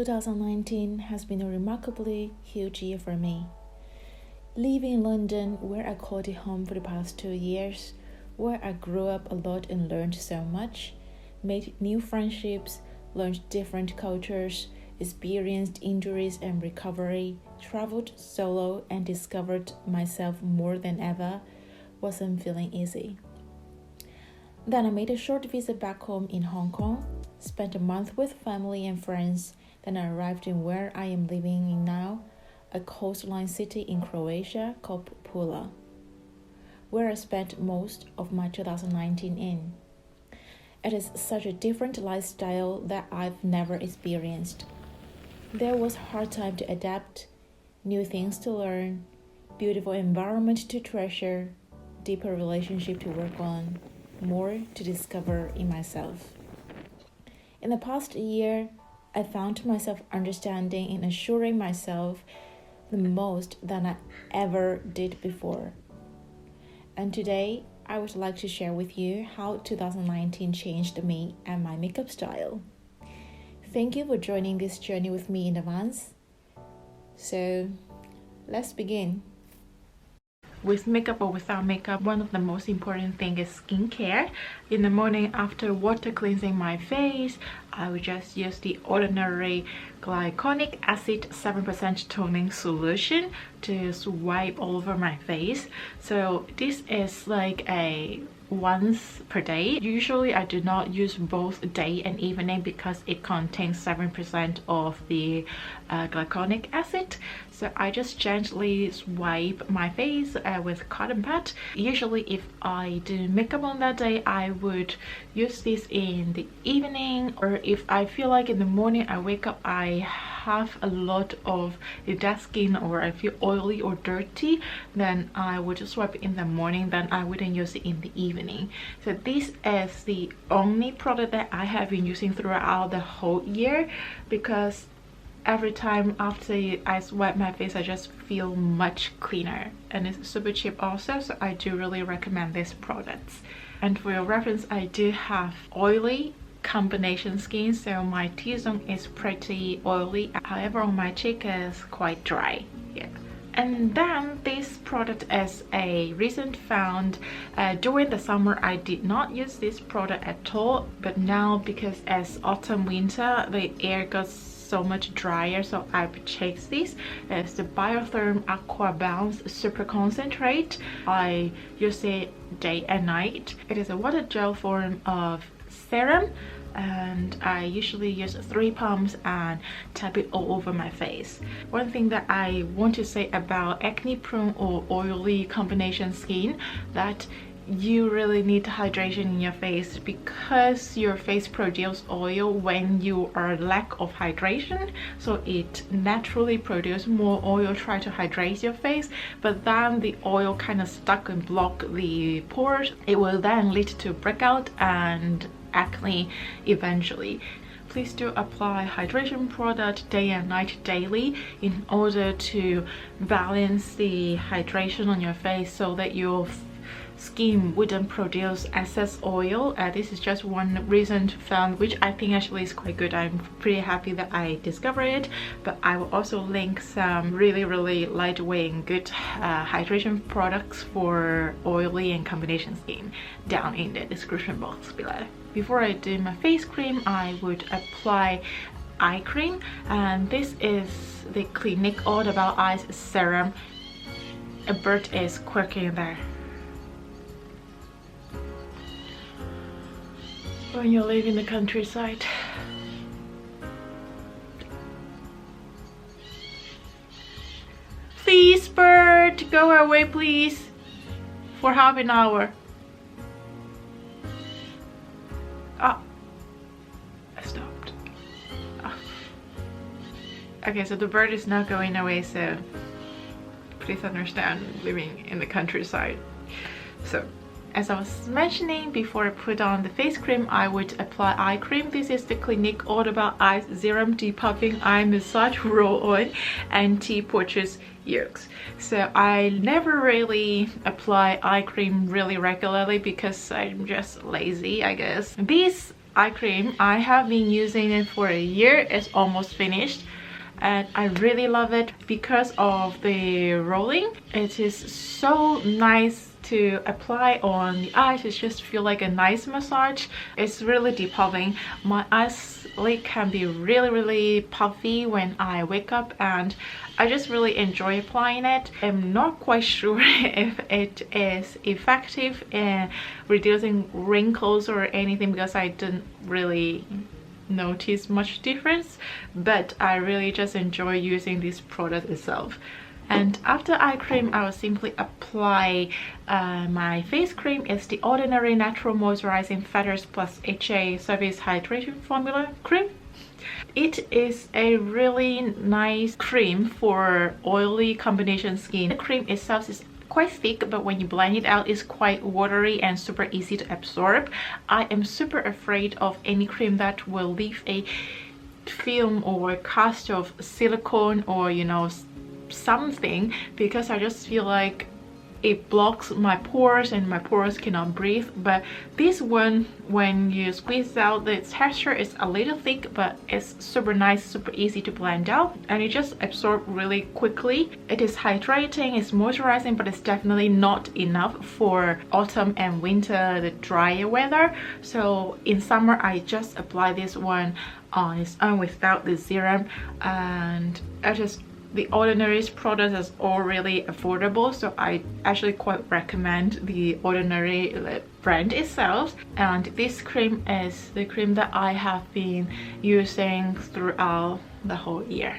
2019 has been a remarkably huge year for me. Living in London, where I called it home for the past 2 years, where I grew up a lot and learned so much, made new friendships, learned different cultures, experienced injuries and recovery, traveled solo, and discovered myself more than ever, wasn't feeling easy. Then I made a short visit back home in Hong Kong, spent a month with family and friends, then I arrived in where I am living in now, a coastline city in Croatia called Pula, where I spent most of my 2019 in. It is such a different lifestyle that I've never experienced. There was hard time to adapt, new things to learn, beautiful environment to treasure, deeper relationship to work on, more to discover in myself. In the past year, I found myself understanding and assuring myself the most than I ever did before. And today, I would like to share with you how 2019 changed me and my makeup style. Thank you for joining this journey with me in advance. So, let's begin. With makeup or without makeup, one of the most important things is skincare. In the morning, after water cleansing my face, I would just use the ordinary glycolic acid 7% toning solution to wipe all over my face. So this is like a once per day. Usually I do not use both day and evening because it contains 7% of the glycolic acid. So I just gently wipe my face with cotton pad. Usually if I do makeup on that day, I would use this in the evening, or if I feel like in the morning I wake up I have a lot of dead skin or I feel oily or dirty, then I would just wipe it in the morning, then I wouldn't use it in the evening. So this is the only product that I have been using throughout the whole year, because every time after I wipe my face I just feel much cleaner, and it's super cheap also, so I do really recommend these products. And for your reference, I do have oily combination skin, so my T-zone is pretty oily, however on my cheek is quite dry. Yeah. And then this product is a recent found. During the summer I did not use this product at all, but now because as autumn winter the air gets so much drier, so I purchased this. It's the Biotherm Aqua Bounce Super Concentrate. I use it day and night. It is a water gel form of serum, and I usually use 3 pumps and tap it all over my face. One thing that I want to say about acne prone or oily combination skin, that you really need hydration in your face, because your face produces oil when you are lack of hydration, so it naturally produces more oil, try to hydrate your face, but then the oil kind of stuck and block the pores. It will then lead to breakout and acne eventually. Please do apply hydration product day and night daily in order to balance the hydration on your face so that your skin wouldn't produce excess oil. This is just one recent found, which I think actually is quite good. I'm pretty happy that I discovered it, but I will also link some really lightweight and good hydration products for oily and combination skin down in the description box below. Before I do my face cream, I would apply eye cream, and this is the Clinique All About Eyes Serum. A bird is quirking there. When you live in the countryside. Please, bird, go away please for half an hour. Ah, I stopped. Ah. Okay, so the bird is not going away, so please understand, living in the countryside. So as I was mentioning, before I put on the face cream, I would apply eye cream. This is the Clinique All About Eyes Serum Depuffing Eye Massage Roll-On Anti-Portraits Yolks. So I never really apply eye cream really regularly because I'm just lazy, I guess. This eye cream. I have been using it for a year. It's almost finished and I really love it because of the rolling. It is so nice to apply on the eyes. It just feel like a nice massage. It's really depuffing. My eyes can be really puffy when I wake up, and I just really enjoy applying it. I'm not quite sure if it is effective in reducing wrinkles or anything because I didn't really notice much difference, but I really just enjoy using this product itself. And after eye cream, I will simply apply my face cream. It's the Ordinary Natural Moisturizing Feathers Plus HA Surface Hydration Formula Cream. It is a really nice cream for oily combination skin. The cream itself is quite thick, but when you blend it out, it's quite watery and super easy to absorb. I am super afraid of any cream that will leave a film or cast of silicone or, you know, something, because I just feel like it blocks my pores and my pores cannot breathe. But this one, when you squeeze out, the texture is a little thick, but it's super nice, super easy to blend out, and it just absorbs really quickly. It is hydrating, it's moisturizing, but it's definitely not enough for autumn and winter, the drier weather. So in summer, I just apply this one on its own without the serum, and the Ordinary's product is all really affordable, so I actually quite recommend the Ordinary brand itself. And this cream is the cream that I have been using throughout the whole year.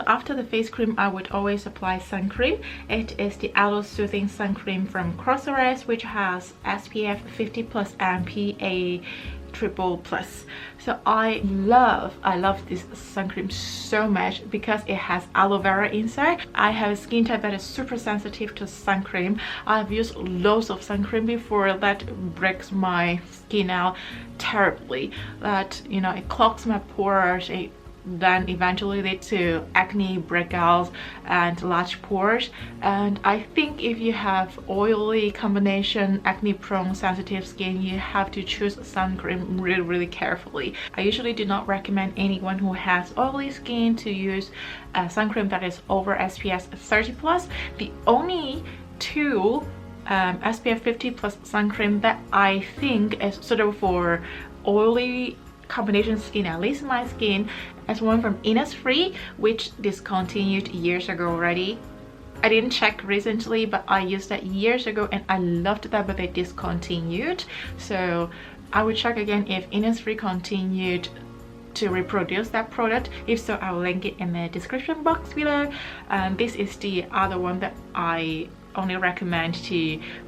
After the face cream, I would always apply sun cream. It is the Aloe Soothing Sun Cream from Cosmo, which has SPF 50+ and PA triple+. So I love this sun cream so much because it has aloe vera inside. I have a skin type that is super sensitive to sun cream. I've used loads of sun cream before that breaks my skin out terribly, that, you know, it clogs my pores, it then eventually lead to acne, breakouts, and large pores. And I think if you have oily combination, acne prone, sensitive skin, you have to choose sun cream really carefully. I usually do not recommend anyone who has oily skin to use a sun cream that is over SPF 30+. The only two SPF 50+ sun cream that I think is suitable for oily combination skin, at least my skin, as one from Innisfree, which discontinued years ago already. I didn't check recently, but I used that years ago and I loved that, but they discontinued. So I would check again if Innisfree continued to reproduce that product. If so, I will link it in the description box below. And this is the other one that I only recommend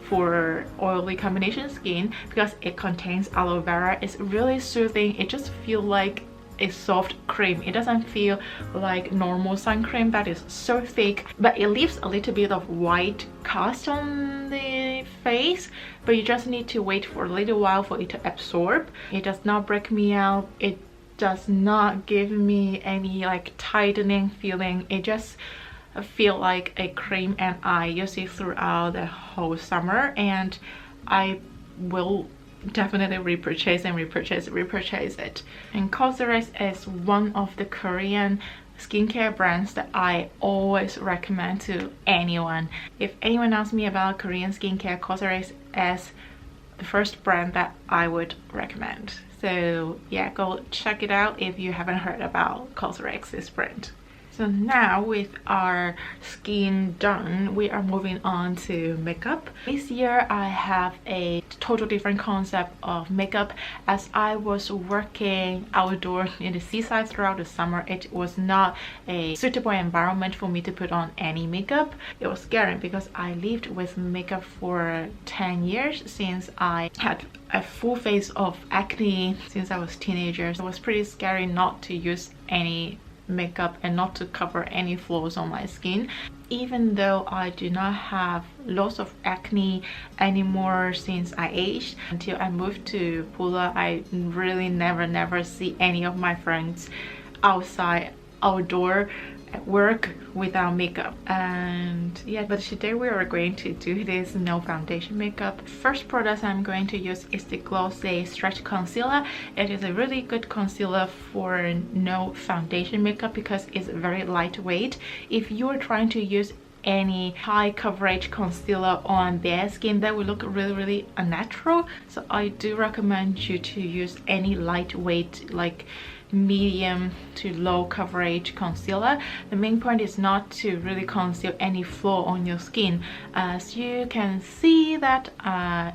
for oily combination skin because it contains aloe vera. It's really soothing. It just feels like a soft cream. It doesn't feel like normal sun cream that is so thick, but it leaves a little bit of white cast on the face, but you just need to wait for a little while for it to absorb. It does not break me out. It does not give me any like tightening feeling. It just feel like a cream, and I use it throughout the whole summer, and I will definitely repurchase it. And Cosrx is one of the Korean skincare brands that I always recommend to anyone. If anyone asks me about Korean skincare, Cosrx is the first brand that I would recommend. So yeah, go check it out if you haven't heard about Cosrx's brand. So now with our skin done, we are moving on to makeup. This year I have a total different concept of makeup. As I was working outdoors in the seaside throughout the summer, it was not a suitable environment for me to put on any makeup. It was scary because I lived with makeup for 10 years since I had a full face of acne since I was a teenager. So it was pretty scary not to use any makeup and not to cover any flaws on my skin. Even though I do not have lots of acne anymore since I aged, until I moved to Pula, I really never see any of my friends outside outdoor work without makeup. And yeah, but today we are going to do this no foundation makeup. First product I'm going to use is the Glossy Stretch Concealer. It is a really good concealer for no foundation makeup because it's very lightweight. If you're trying to use any high coverage concealer on bare skin, that will look really unnatural. So I do recommend you to use any lightweight, like medium to low coverage concealer. The main point is not to really conceal any flaw on your skin. As you can see that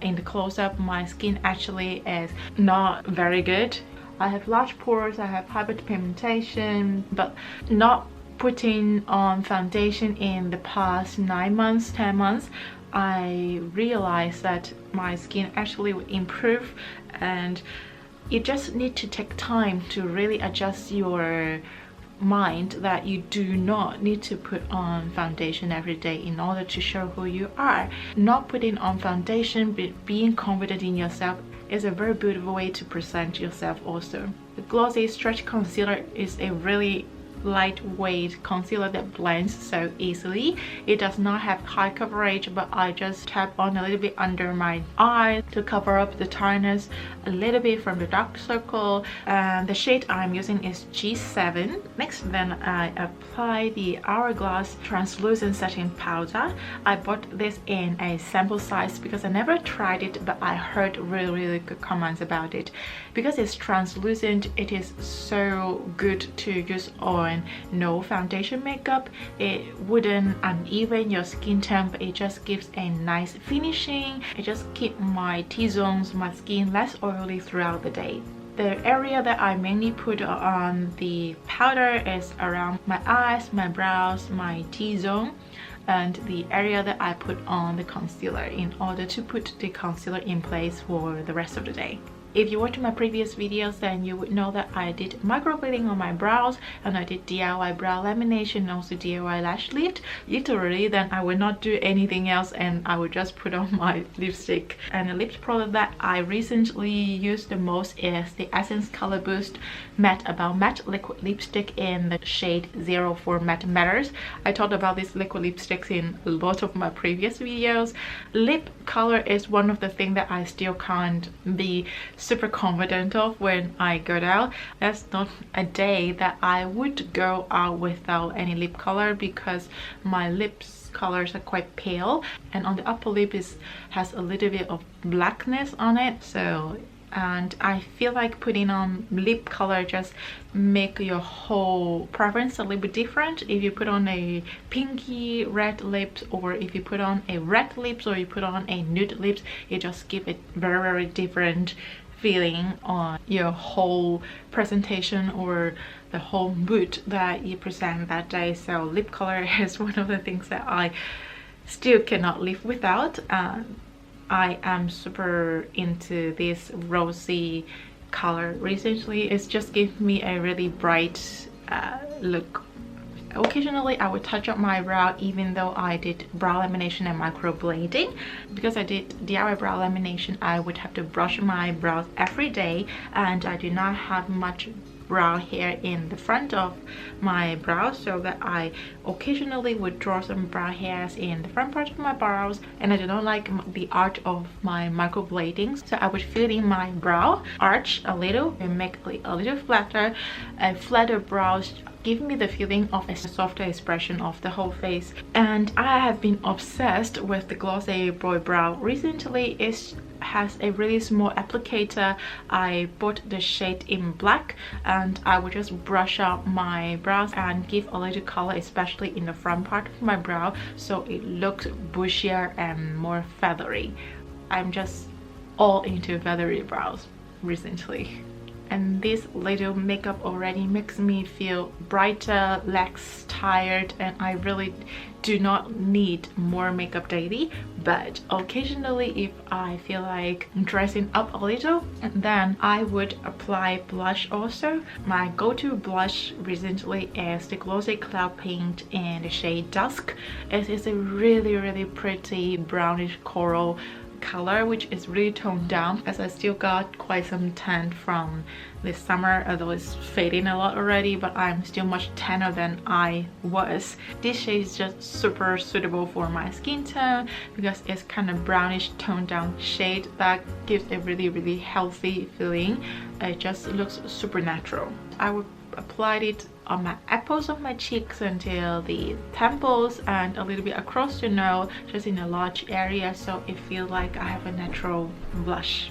in the close-up, my skin actually is not very good. I have large pores, I have hyperpigmentation, but not putting on foundation in the past 9 months, 10 months, I realized that my skin actually would improve, and you just need to take time to really adjust your mind that you do not need to put on foundation every day in order to show who you are. Not putting on foundation but being confident in yourself is a very beautiful way to present yourself also. The Glossy Stretch Concealer is a really lightweight concealer that blends so easily. It does not have high coverage, but I just tap on a little bit under my eye to cover up the tiredness, a little bit from the dark circle. And the shade I'm using is G7. Next, then I apply the Hourglass translucent setting powder. I bought this in a sample size because I never tried it, but I heard really good comments about it. Because it's translucent, it is so good to use on no foundation makeup. It wouldn't uneven your skin tone, but it just gives a nice finishing. It just keeps my T-zones, my skin less oily throughout the day. The area that I mainly put on the powder is around my eyes, my brows, my T-zone, and the area that I put on the concealer in order to put the concealer in place for the rest of the day. If you watch my previous videos, then you would know that I did microblading on my brows, and I did DIY brow lamination and also DIY lash lift. Literally, then I would not do anything else and I would just put on my lipstick. And the lip product that I recently used the most is the Essence Color Boost Matte About Matte Liquid Lipstick in the shade 04 Matte Matters. I talked about these liquid lipsticks in a lot of my previous videos. Lip color is one of the things that I still can't be super confident of when I go out. That's not a day that I would go out without any lip color because my lips colors are quite pale, and on the upper lip has a little bit of blackness on it. So, and I feel like putting on lip color just make your whole preference a little bit different. If you put on a pinky red lips, or if you put on a red lips, or you put on a nude lips, it just gives it very different feeling on your whole presentation or the whole mood that you present that day. So lip color is one of the things that I still cannot live without. I am super into this rosy color recently. It's just given me a really bright look. Occasionally I would touch up my brow even though I did brow lamination and microblading. Because I did DIY brow lamination, I would have to brush my brows every day, and I do not have much brow hair in the front of my brows, so that I occasionally would draw some brow hairs in the front part of my brows, and I do not like the arch of my microblading, so I would fill in my brow arch a little and make it a little flatter. Flatter brows give me the feeling of a softer expression of the whole face. And I have been obsessed with the Glossy Boy Brow recently. It has a really small applicator. I bought the shade in black, and I would just brush out my brows and give a little color, especially in the front part of my brow, so it looks bushier and more feathery. I'm just all into feathery brows recently. And this little makeup already makes me feel brighter, less tired, and I really do not need more makeup daily. But occasionally, if I feel like dressing up a little, and then I would apply blush also. My go-to blush recently is the Glossy Cloud Paint in the shade Dusk. It is a really pretty brownish coral color, which is really toned down, as I still got quite some tan from this summer, although it's fading a lot already, but I'm still much tanner than I was. This shade is just super suitable for my skin tone because it's kind of brownish toned down shade that gives a really healthy feeling. It just looks super natural. I would apply it on my apples of my cheeks until the temples and a little bit across the nose, just in a large area, so it feels like I have a natural blush.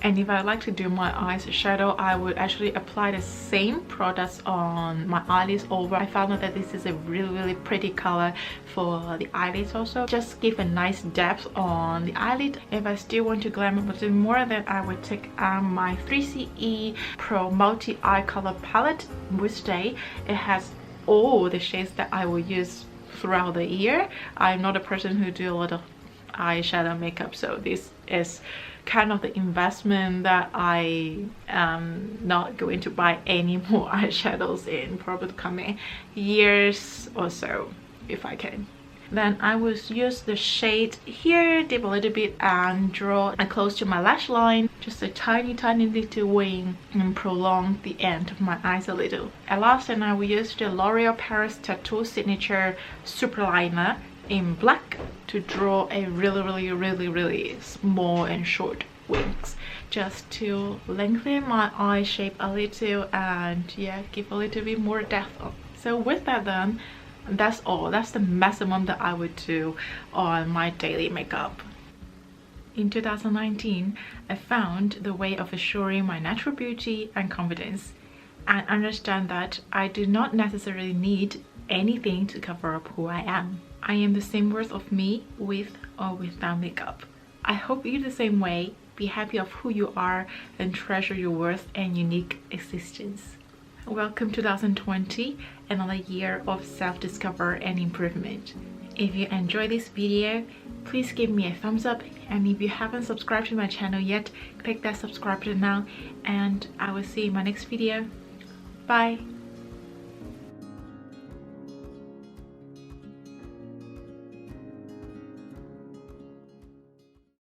And if I like to do my eyes shadow, I would actually apply the same products on my eyelids over. I found out that this is a really pretty color for the eyelids also. Just give a nice depth on the eyelid. If I still want to glam it a bit more, then I would take my 3CE Pro Multi Eye Color Palette, which day it has all the shades that I will use throughout the year. I'm not a person who do a lot of eyeshadow makeup, so this is kind of the investment that I am not going to buy any more eyeshadows in probably the coming years or so if I can. Then I will use the shade here, dip a little bit and draw close to my lash line, just a tiny little wing, and prolong the end of my eyes a little. And last, then I will use the L'Oreal Paris Tattoo Signature Super Liner in black to draw a really small and short wings, just to lengthen my eye shape a little and yeah, give a little bit more depth on. So with that done, that's all. That's the maximum that I would do on my daily makeup. In 2019, I found the way of assuring my natural beauty and confidence, and understand that I do not necessarily need anything to cover up who I am. I am the same worth of me with or without makeup. I hope you're the same way. Be happy of who you are and treasure your worth and unique existence. Welcome 2020, another year of self-discovery and improvement. If you enjoyed this video, please give me a thumbs up, and if you haven't subscribed to my channel yet, click that subscribe button now, and I will see you in my next video. Bye!